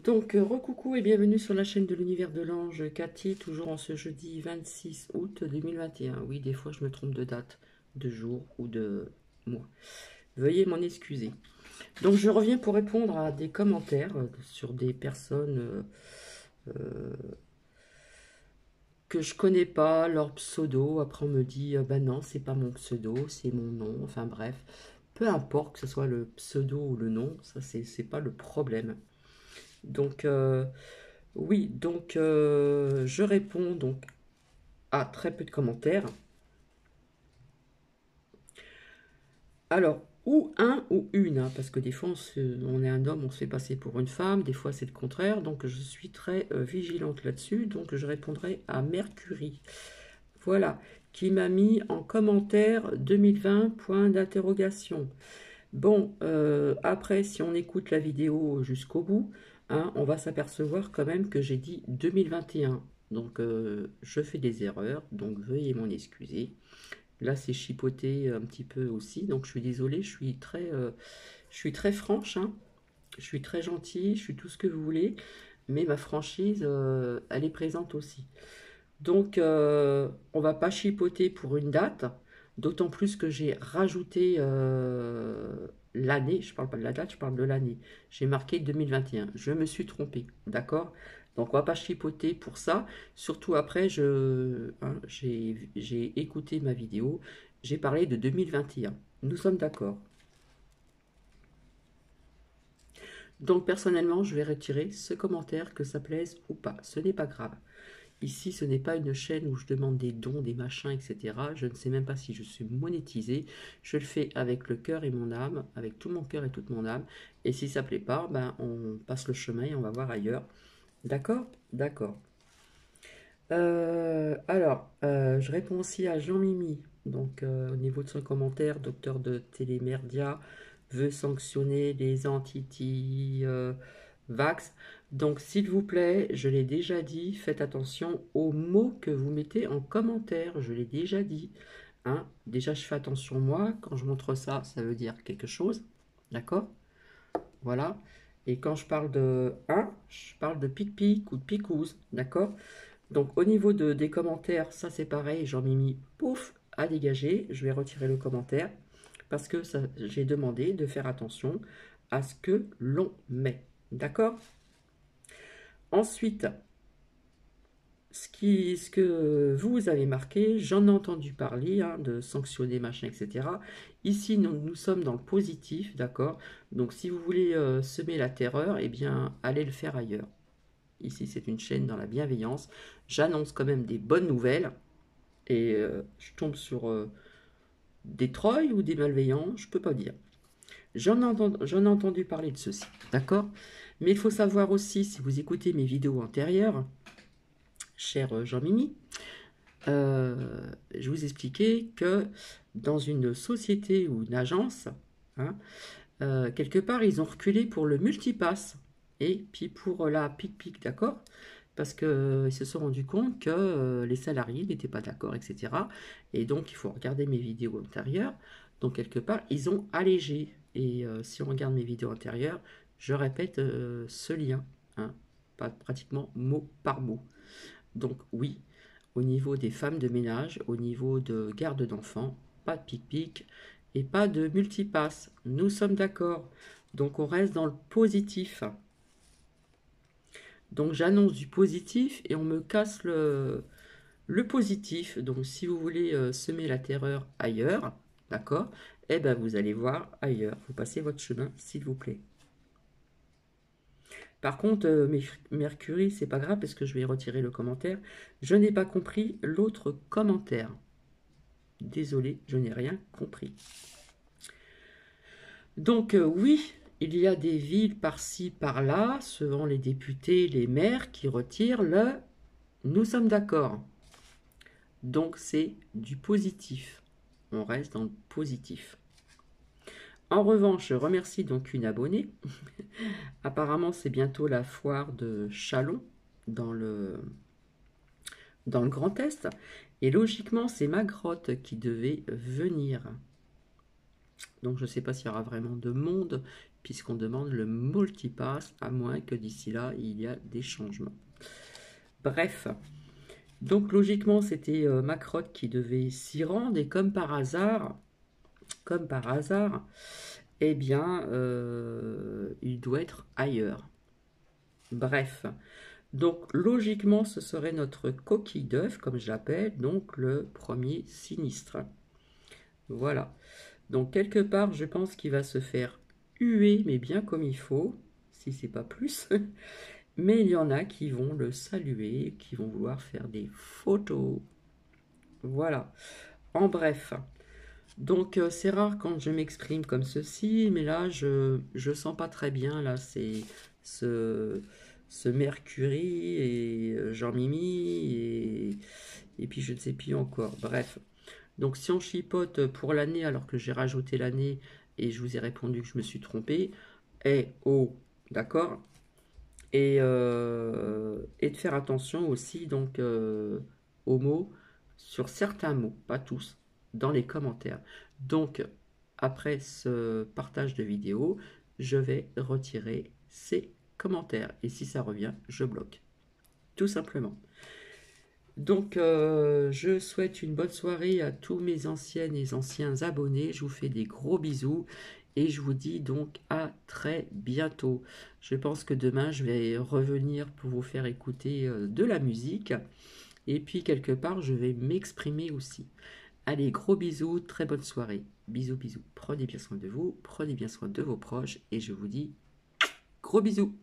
Donc, recoucou et bienvenue sur la chaîne de l'univers de l'ange Cathy, toujours en ce jeudi 26 août 2021. Oui, des fois je me trompe de date, de jour ou de mois. Veuillez m'en excuser. Donc, je reviens pour répondre à des commentaires sur des personnes que je connais pas, leur pseudo. Après, on me dit, bah non, c'est pas mon pseudo, c'est mon nom. Enfin bref, peu importe que ce soit le pseudo ou le nom, ça c'est pas le problème. Donc, oui, donc je réponds donc à très peu de commentaires. Alors, ou un ou une, hein, parce que des fois on est un homme, on se fait passer pour une femme, des fois c'est le contraire, donc je suis très vigilante là-dessus, donc je répondrai à Mercury. Voilà, qui m'a mis en commentaire 2020, point d'interrogation. Bon, après, si on écoute la vidéo jusqu'au bout, hein, on va s'apercevoir quand même que j'ai dit 2021. Donc, je fais des erreurs, donc veuillez m'en excuser. Là, c'est chipoté un petit peu aussi, donc je suis désolée, je suis très franche, hein. Je suis très gentille, je suis tout ce que vous voulez, mais ma franchise, elle est présente aussi. Donc, on va pas chipoter pour une date, d'autant plus que j'ai rajouté l'année. Je parle pas de la date, je parle de l'année. J'ai marqué 2021. Je me suis trompée, d'accord? Donc, on va pas chipoter pour ça. Surtout après, j'ai écouté ma vidéo. J'ai parlé de 2021. Nous sommes d'accord. Donc, personnellement, je vais retirer ce commentaire, que ça plaise ou pas. Ce n'est pas grave. Ici, ce n'est pas une chaîne où je demande des dons, des machins, etc. Je ne sais même pas si je suis monétisé. Je le fais avec le cœur et mon âme, avec tout mon cœur et toute mon âme. Et si ça ne plaît pas, ben, on passe le chemin et on va voir ailleurs. D'accord? D'accord. Je réponds aussi à Jean-Mimi. Donc, au niveau de son commentaire, docteur de Télémerdia veut sanctionner les entités Vax. Donc, s'il vous plaît, je l'ai déjà dit, faites attention aux mots que vous mettez en commentaire. Je l'ai déjà dit. Hein. Déjà, je fais attention moi. Quand je montre ça, ça veut dire quelque chose. D'accord? Voilà. Et quand je parle de 1, je parle de pic-pic ou de picouse. D'accord? Donc, au niveau des commentaires, ça c'est pareil. Jean-Mimi, pouf, à dégager. Je vais retirer le commentaire parce que j'ai demandé de faire attention à ce que l'on met. D'accord? Ensuite, ce que vous avez marqué, j'en ai entendu parler, hein, de sanctionner, machin, etc. Ici, nous sommes dans le positif, d'accord? Donc, si vous voulez semer la terreur, eh bien, allez le faire ailleurs. Ici, c'est une chaîne dans la bienveillance. J'annonce quand même des bonnes nouvelles. Et je tombe sur des trolls ou des malveillants, je peux pas dire. J'en ai entendu parler de ceci, d'accord? Mais il faut savoir aussi, si vous écoutez mes vidéos antérieures, cher Jean-Mimi, je vous expliquais que dans une société ou une agence, hein, quelque part, ils ont reculé pour le multipass et puis pour la pic-pic, d'accord? Parce qu'ils se sont rendus compte que les salariés n'étaient pas d'accord, etc. Et donc, il faut regarder mes vidéos antérieures. Donc, quelque part, ils ont allégé. Et si on regarde mes vidéos antérieures, je répète ce lien, hein, pratiquement mot par mot. Donc, oui, au niveau des femmes de ménage, au niveau de garde d'enfants, pas de pic-pic et pas de multipass. Nous sommes d'accord. Donc, on reste dans le positif. Donc j'annonce du positif et on me casse le positif. Donc si vous voulez semer la terreur ailleurs, d'accord, eh ben vous allez voir ailleurs. Vous passez votre chemin, s'il vous plaît. Par contre, Mercury, c'est pas grave parce que je vais retirer le commentaire. Je n'ai pas compris l'autre commentaire. Désolé, je n'ai rien compris. Donc oui, il y a des villes par-ci, par-là, selon les députés, les maires, qui retirent le « nous sommes d'accord ». Donc c'est du positif. On reste dans le positif. En revanche, je remercie donc une abonnée. Apparemment, c'est bientôt la foire de Châlons dans le Grand Est. Et logiquement, c'est ma grotte qui devait venir. Donc je ne sais pas s'il y aura vraiment de monde puisqu'on demande le multipass, à moins que d'ici là, il y a des changements. Bref, donc logiquement, c'était Macrotte qui devait s'y rendre, et comme par hasard, eh bien, il doit être ailleurs. Bref, donc logiquement, ce serait notre coquille d'œuf, comme je l'appelle, donc le premier sinistre. Voilà. Donc quelque part, je pense qu'il va se faire huer, mais bien comme il faut, si c'est pas plus. Mais il y en a qui vont le saluer, qui vont vouloir faire des photos. Voilà. En bref. Donc c'est rare quand je m'exprime comme ceci, mais là je sens pas très bien là c'est ce Mercury et Jean-Mimi et puis je ne sais plus encore. Bref. Donc si on chipote pour l'année alors que j'ai rajouté l'année et je vous ai répondu que je me suis trompé, d'accord, et de faire attention aussi donc aux mots, sur certains mots, pas tous, dans les commentaires. Donc après ce partage de vidéo, je vais retirer ces commentaires et si ça revient, je bloque. Tout simplement. Donc je souhaite une bonne soirée à tous mes anciennes et anciens abonnés. Je vous fais des gros bisous. Et je vous dis donc à très bientôt. Je pense que demain, je vais revenir pour vous faire écouter de la musique. Et puis, quelque part, je vais m'exprimer aussi. Allez, gros bisous, très bonne soirée. Bisous, bisous. Prenez bien soin de vous, prenez bien soin de vos proches. Et je vous dis gros bisous.